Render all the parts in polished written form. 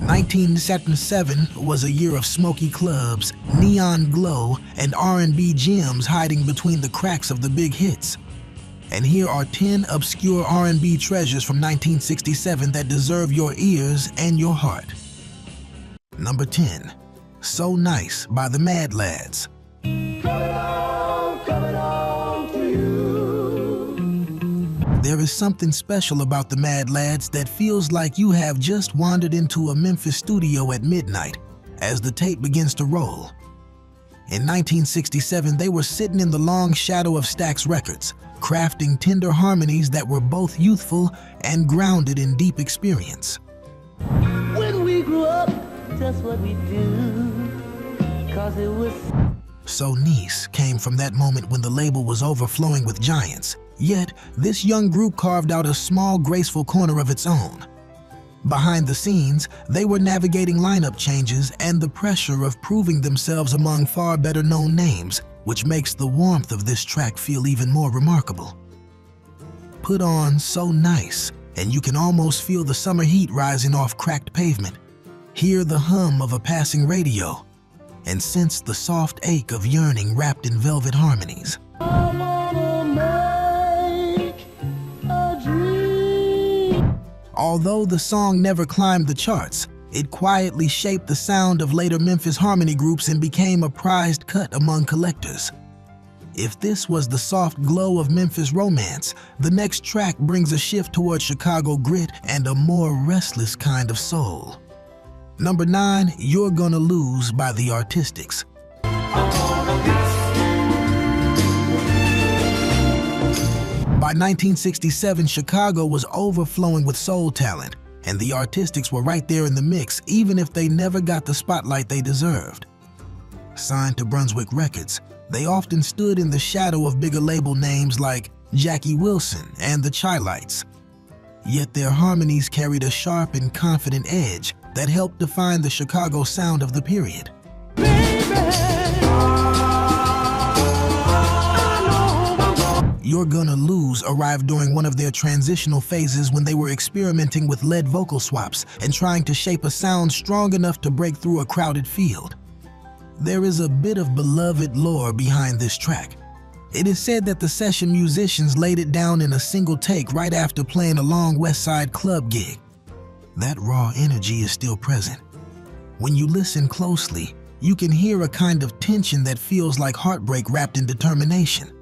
1977 was a year of smoky clubs, neon glow, and R&B gems hiding between the cracks of the big hits. And here are 10 obscure R&B treasures from 1967 that deserve your ears and your heart. Number 10. So Nice by the Mad Lads. There is something special about the Mad Lads that feels like you have just wandered into a Memphis studio at midnight as the tape begins to roll. In 1967, they were sitting in the long shadow of Stax Records, crafting tender harmonies that were both youthful and grounded in deep experience. When we grew up, that's what we do, 'cause it was... So Nice came from that moment when the label was overflowing with giants. Yet, this young group carved out a small, graceful corner of its own. Behind the scenes, they were navigating lineup changes and the pressure of proving themselves among far better known names, which makes the warmth of this track feel even more remarkable. Put on So Nice, and you can almost feel the summer heat rising off cracked pavement. Hear the hum of a passing radio, and sense the soft ache of yearning wrapped in velvet harmonies. Although the song never climbed the charts, it quietly shaped the sound of later Memphis harmony groups and became a prized cut among collectors. If this was the soft glow of Memphis romance, the next track brings a shift towards Chicago grit and a more restless kind of soul. Number 9, You're Gonna Lose by the Artistics. By 1967, Chicago was overflowing with soul talent, and the Artistics were right there in the mix, even if they never got the spotlight they deserved. Signed to Brunswick Records, they often stood in the shadow of bigger label names like Jackie Wilson and the Chi-Lites. Yet their harmonies carried a sharp and confident edge that helped define the Chicago sound of the period. You're Gonna Lose arrived during one of their transitional phases when they were experimenting with lead vocal swaps and trying to shape a sound strong enough to break through a crowded field. There is a bit of beloved lore behind this track. It is said that the session musicians laid it down in a single take right after playing a long West Side club gig. That raw energy is still present. When you listen closely, you can hear a kind of tension that feels like heartbreak wrapped in determination.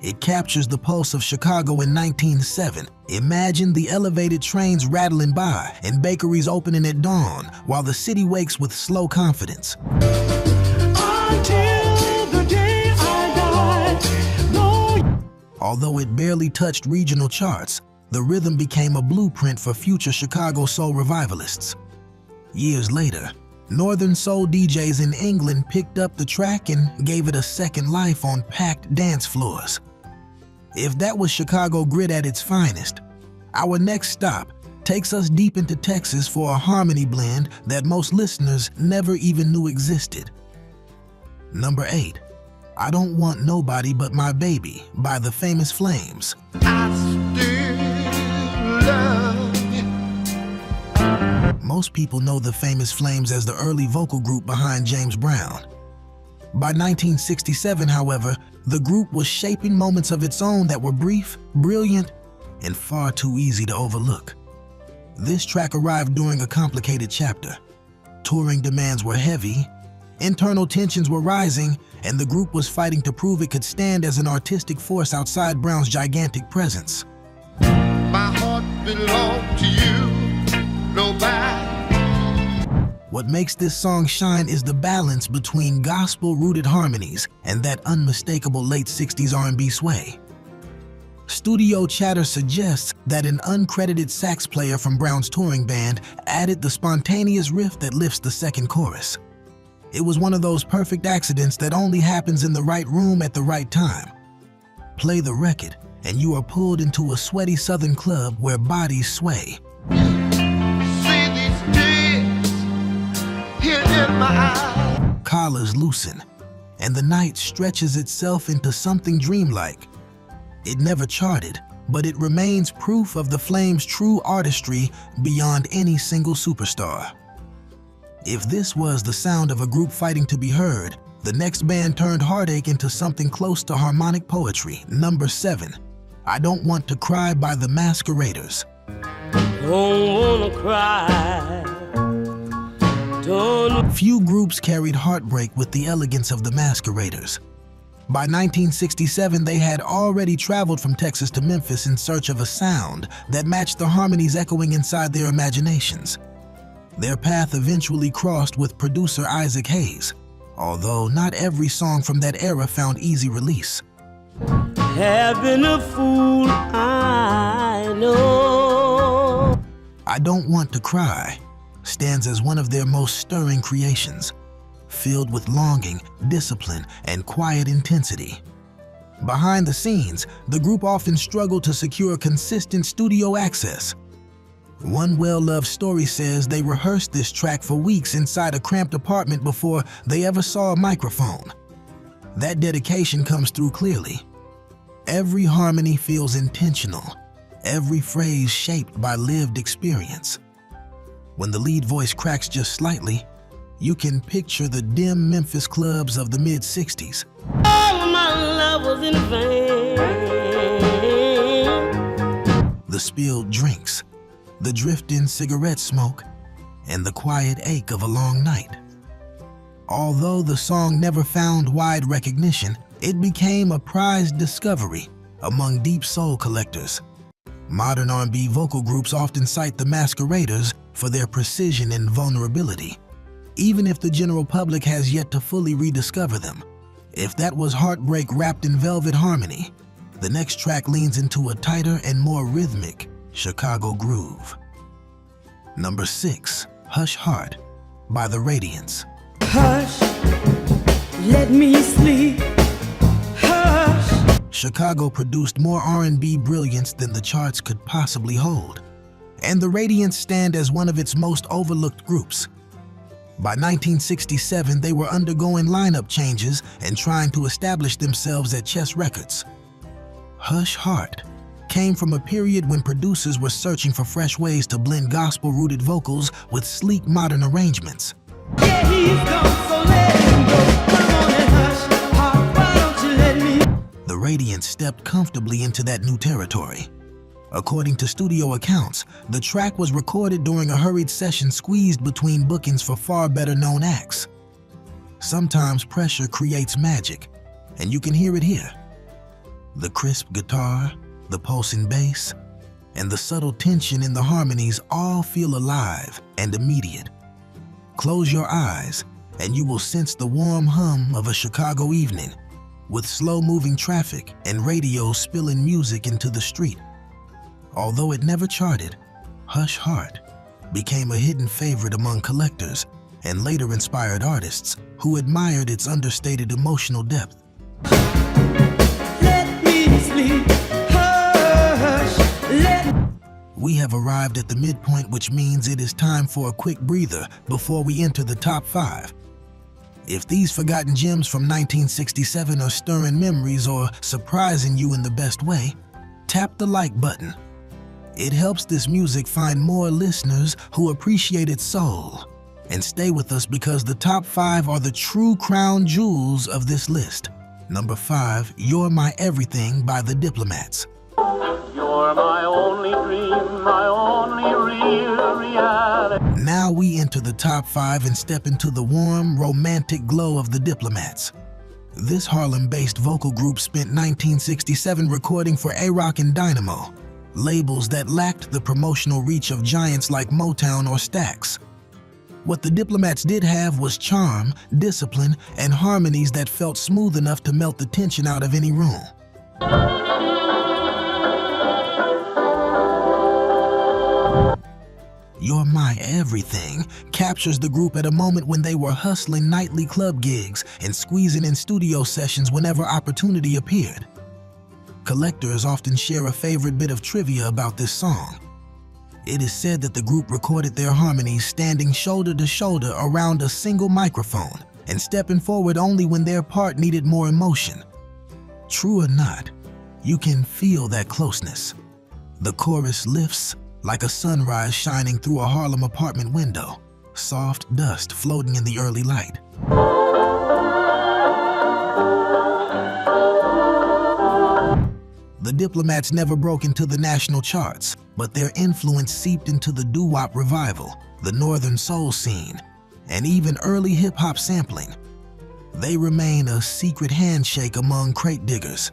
It captures the pulse of Chicago in 1907. Imagine the elevated trains rattling by and bakeries opening at dawn while the city wakes with slow confidence. Until the day I die, no. Although it barely touched regional charts, the rhythm became a blueprint for future Chicago soul revivalists. Years later, Northern soul DJs in England picked up the track and gave it a second life on packed dance floors. If that was Chicago grit at its finest, our next stop takes us deep into Texas for a harmony blend that most listeners never even knew existed. Number 8, I Don't Want Nobody But My Baby by the Famous Flames. I still love you. Most people know the Famous Flames as the early vocal group behind James Brown. By 1967, however, the group was shaping moments of its own that were brief, brilliant, and far too easy to overlook. This track arrived during a complicated chapter. Touring demands were heavy, internal tensions were rising, and the group was fighting to prove it could stand as an artistic force outside Brown's gigantic presence. My heart belongs to you, nobody. What makes this song shine is the balance between gospel-rooted harmonies and that unmistakable late 60s R&B sway. Studio chatter suggests that an uncredited sax player from Brown's touring band added the spontaneous riff that lifts the second chorus. It was one of those perfect accidents that only happens in the right room at the right time. Play the record, and you are pulled into a sweaty southern club where bodies sway. In my eyes. Collars loosen, and the night stretches itself into something dreamlike. It never charted, but it remains proof of the Flames' true artistry beyond any single superstar. If this was the sound of a group fighting to be heard, the next band turned heartache into something close to harmonic poetry. Number 7, I Don't Want to Cry by the Masqueraders. Don't wanna cry. Don't. Few groups carried heartbreak with the elegance of the Masqueraders. By 1967, they had already traveled from Texas to Memphis in search of a sound that matched the harmonies echoing inside their imaginations. Their path eventually crossed with producer Isaac Hayes, although not every song from that era found easy release. Have been a fool, I know. I Don't Want to Cry stands as one of their most stirring creations, filled with longing, discipline, and quiet intensity. Behind the scenes, the group often struggled to secure consistent studio access. One well-loved story says they rehearsed this track for weeks inside a cramped apartment before they ever saw a microphone. That dedication comes through clearly. Every harmony feels intentional, every phrase shaped by lived experience. When the lead voice cracks just slightly, you can picture the dim Memphis clubs of the mid-60s. All my love was in vain. The spilled drinks, the drift-in cigarette smoke, and the quiet ache of a long night. Although the song never found wide recognition, it became a prized discovery among deep soul collectors. Modern R&B vocal groups often cite the Masqueraders for their precision and vulnerability, even if the general public has yet to fully rediscover them. If that was heartbreak wrapped in velvet harmony, the next track leans into a tighter and more rhythmic Chicago groove. Number 6, Hush Heart by The Radiants. Hush, let me sleep. Hush. Chicago produced more R&B brilliance than the charts could possibly hold, and The Radiants stand as one of its most overlooked groups. By 1967, they were undergoing lineup changes and trying to establish themselves at Chess Records. Hush Heart came from a period when producers were searching for fresh ways to blend gospel-rooted vocals with sleek modern arrangements. Yeah, he's gone, so let him go. Come on and hush, heart, why don't you let me? The Radiants stepped comfortably into that new territory. According to studio accounts, the track was recorded during a hurried session squeezed between bookings for far better-known acts. Sometimes pressure creates magic, and you can hear it here. The crisp guitar, the pulsing bass, and the subtle tension in the harmonies all feel alive and immediate. Close your eyes, and you will sense the warm hum of a Chicago evening, with slow-moving traffic and radio spilling music into the street. Although it never charted, Hush Heart became a hidden favorite among collectors and later inspired artists who admired its understated emotional depth. Let me sleep. Hush, We have arrived at the midpoint, which means it is time for a quick breather before we enter the top 5. If these forgotten gems from 1967 are stirring memories or surprising you in the best way, tap the like button. It helps this music find more listeners who appreciate its soul. And stay with us because the top 5 are the true crown jewels of this list. Number 5, You're My Everything by The Diplomats. you're my only dream, my only real reality. Now we enter the top 5 and step into the warm, romantic glow of The Diplomats. This Harlem-based vocal group spent 1967 recording for A-Rock and Dynamo, labels that lacked the promotional reach of giants like Motown or Stax. What The Diplomats did have was charm, discipline, and harmonies that felt smooth enough to melt the tension out of any room. You're My Everything captures the group at a moment when they were hustling nightly club gigs and squeezing in studio sessions whenever opportunity appeared. Collectors often share a favorite bit of trivia about this song. It is said that the group recorded their harmonies standing shoulder to shoulder around a single microphone and stepping forward only when their part needed more emotion. True or not, you can feel that closeness. The chorus lifts like a sunrise shining through a Harlem apartment window, soft dust floating in the early light. The Diplomats never broke into the national charts, but their influence seeped into the doo-wop revival, the northern soul scene, and even early hip-hop sampling. They remain a secret handshake among crate diggers.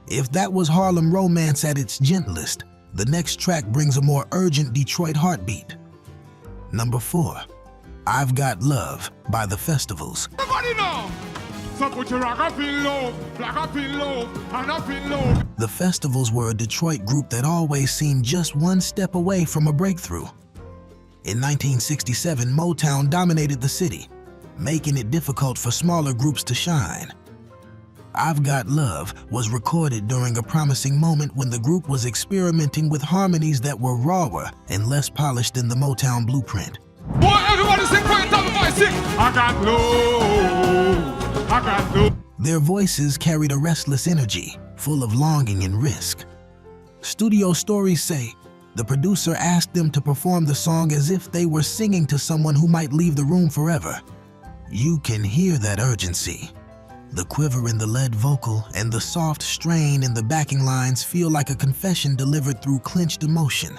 If that was Harlem romance at its gentlest, the next track brings a more urgent Detroit heartbeat. Number 4, I've Got Love by The Festivals. Everybody know. So put your rock up in low, black up in low, and up in low. The Festivals were a Detroit group that always seemed just one step away from a breakthrough. In 1967, Motown dominated the city, making it difficult for smaller groups to shine. I've Got Love was recorded during a promising moment when the group was experimenting with harmonies that were rawer and less polished than the Motown blueprint. Boy, everybody sing for your top voice, sing. I got low, I got low. Their voices carried a restless energy, full of longing and risk. Studio stories say the producer asked them to perform the song as if they were singing to someone who might leave the room forever. You can hear that urgency. The quiver in the lead vocal and the soft strain in the backing lines feel like a confession delivered through clenched emotion.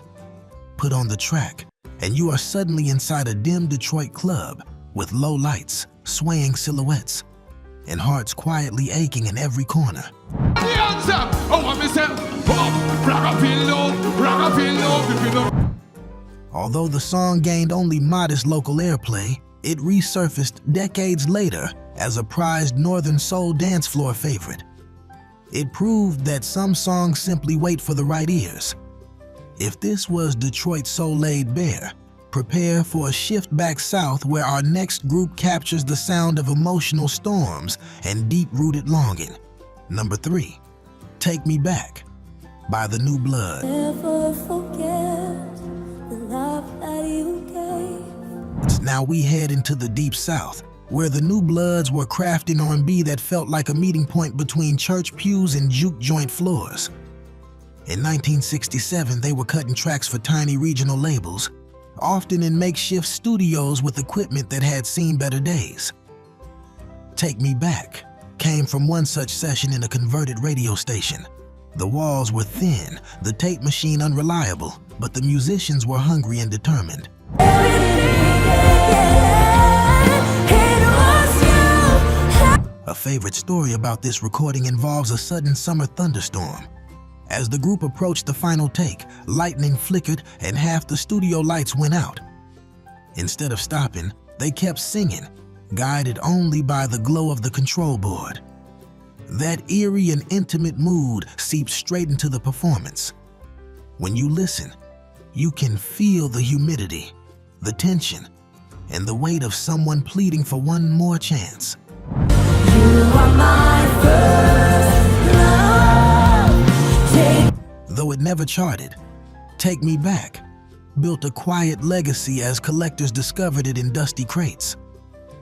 Put on the track, and you are suddenly inside a dim Detroit club with low lights, swaying silhouettes, and hearts quietly aching in every corner. Although the song gained only modest local airplay, it resurfaced decades later as a prized Northern Soul dance floor favorite. It proved that some songs simply wait for the right ears. If this was Detroit's soul laid bare, prepare for a shift back south where our next group captures the sound of emotional storms and deep-rooted longing. Number 3, Take Me Back by The New Blood. Never forget the love that you gave. Now we head into the Deep South, where the New Bloods were crafting R&B that felt like a meeting point between church pews and juke joint floors. In 1967, they were cutting tracks for tiny regional labels, often in makeshift studios with equipment that had seen better days. Take Me Back came from one such session in a converted radio station. The walls were thin, the tape machine unreliable, but the musicians were hungry and determined. A favorite story about this recording involves a sudden summer thunderstorm. As the group approached the final take, lightning flickered and half the studio lights went out. Instead of stopping, they kept singing, guided only by the glow of the control board. That eerie and intimate mood seeped straight into the performance. When you listen, you can feel the humidity, the tension, and the weight of someone pleading for one more chance. You are my first love. Though it never charted, Take Me Back built a quiet legacy as collectors discovered it in dusty crates.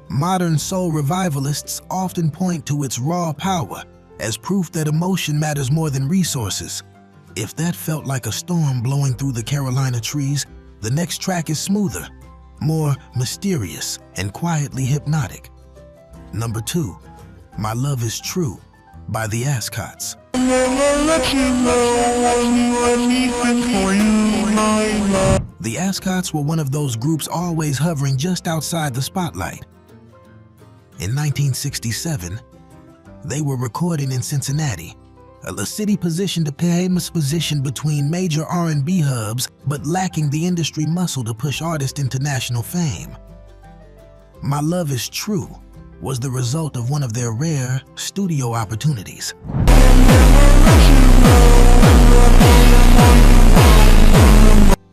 Modern soul revivalists often point to its raw power as proof that emotion matters more than resources. If that felt like a storm blowing through the Carolina trees, the next track is smoother, more mysterious, and quietly hypnotic. Number 2, My Love Is True by the Ascots. The Ascots were one of those groups always hovering just outside the spotlight. In 1967, they were recording in Cincinnati, a city positioned a famous position between major R&B hubs, but lacking the industry muscle to push artists into national fame. My Love Is True was the result of one of their rare studio opportunities.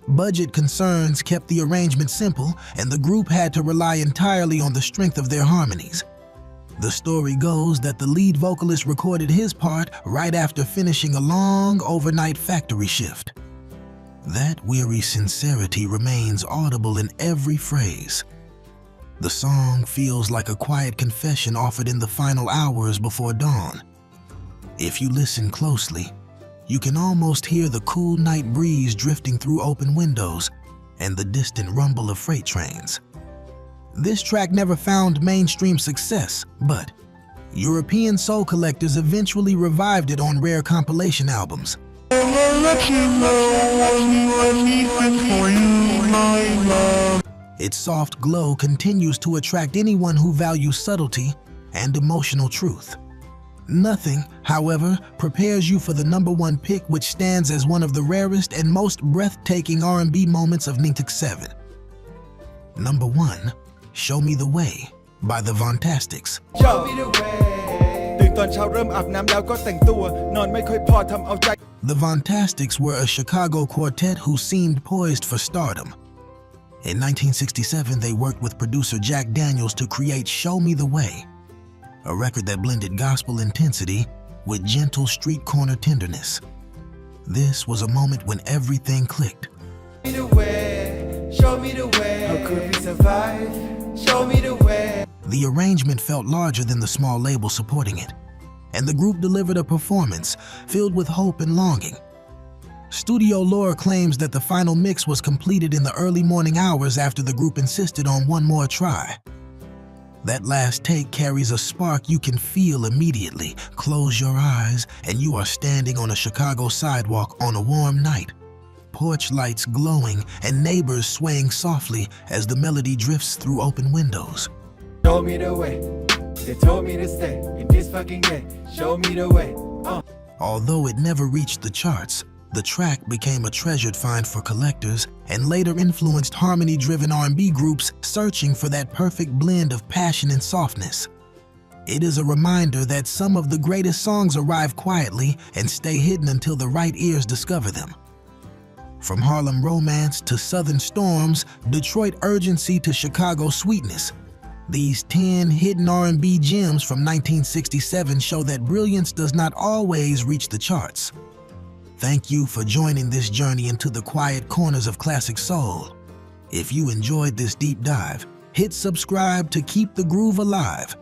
Budget concerns kept the arrangement simple, and the group had to rely entirely on the strength of their harmonies. The story goes that the lead vocalist recorded his part right after finishing a long overnight factory shift. That weary sincerity remains audible in every phrase. The song feels like a quiet confession offered in the final hours before dawn. If you listen closely, you can almost hear the cool night breeze drifting through open windows and the distant rumble of freight trains. This track never found mainstream success, but European soul collectors eventually revived it on rare compilation albums. Its soft glow continues to attract anyone who values subtlety and emotional truth. Nothing, however, prepares you for the #1 pick, which stands as one of the rarest and most breathtaking R&B moments of 1997. Number 1, Show Me the Way by the Fantastics. Show me the way ตื่นตอนเช้าเริ่มอาบน้ำแล้วก็แต่งตัวนอนไม่ค่อยพอทำเอาใจ The Fantastics were a Chicago quartet who seemed poised for stardom. In 1967, they worked with producer Jack Daniels to create Show Me the Way, a record that blended gospel intensity with gentle street corner tenderness. This was a moment when everything clicked. Show me the way, show me the way. How could we survive? Show me the way. The arrangement felt larger than the small label supporting it, and the group delivered a performance filled with hope and longing. Studio lore claims that the final mix was completed in the early morning hours after the group insisted on one more try. That last take carries a spark you can feel immediately. Close your eyes and you are standing on a Chicago sidewalk on a warm night. Porch lights glowing and neighbors swaying softly as the melody drifts through open windows. Show me the way. They told me to stay in this fucking day. Show me the way. Although it never reached the charts, the track became a treasured find for collectors and later influenced harmony-driven R&B groups searching for that perfect blend of passion and softness. It is a reminder that some of the greatest songs arrive quietly and stay hidden until the right ears discover them. From Harlem romance to Southern storms, Detroit urgency to Chicago sweetness, these 10 hidden R&B gems from 1967 show that brilliance does not always reach the charts. Thank you for joining this journey into the quiet corners of classic soul. If you enjoyed this deep dive, hit subscribe to keep the groove alive.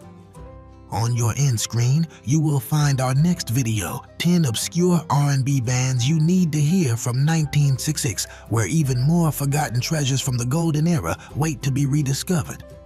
On your end screen, you will find our next video, 10 obscure R&B bands you need to hear from 1966, where even more forgotten treasures from the golden era wait to be rediscovered.